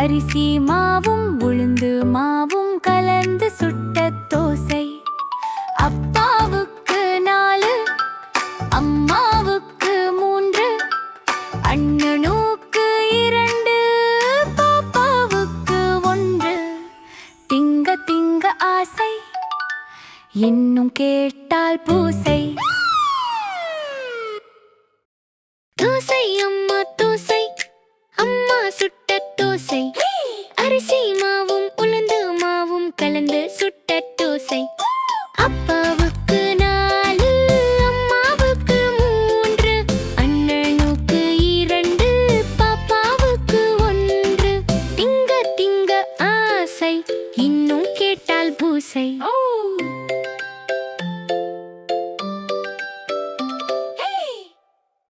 அரிசி மாவும் உளுந்து மாவும் கலந்து சுட்ட தோசை. அப்பாவுக்கு 4, அம்மாவுக்கு 3, அண்ணனுக்கு 2, பாப்பாவுக்கு 1. திங்க திங்க ஆசை இன்னும் கேட்டால் பூசை. தோசை அம்மா தோசை, அம்மா சுட்ட தோசை. அரிசி மாவும் உளுந்து மாவும் கலந்து சுட்ட தோசை. அப்பாவுக்கு 4, அம்மாவுக்கு 3, அண்ணனுக்கு 2, பாப்பாவுக்கு 1. திங்க திங்க ஆசை இன்னும் கேட்டால் பூசை.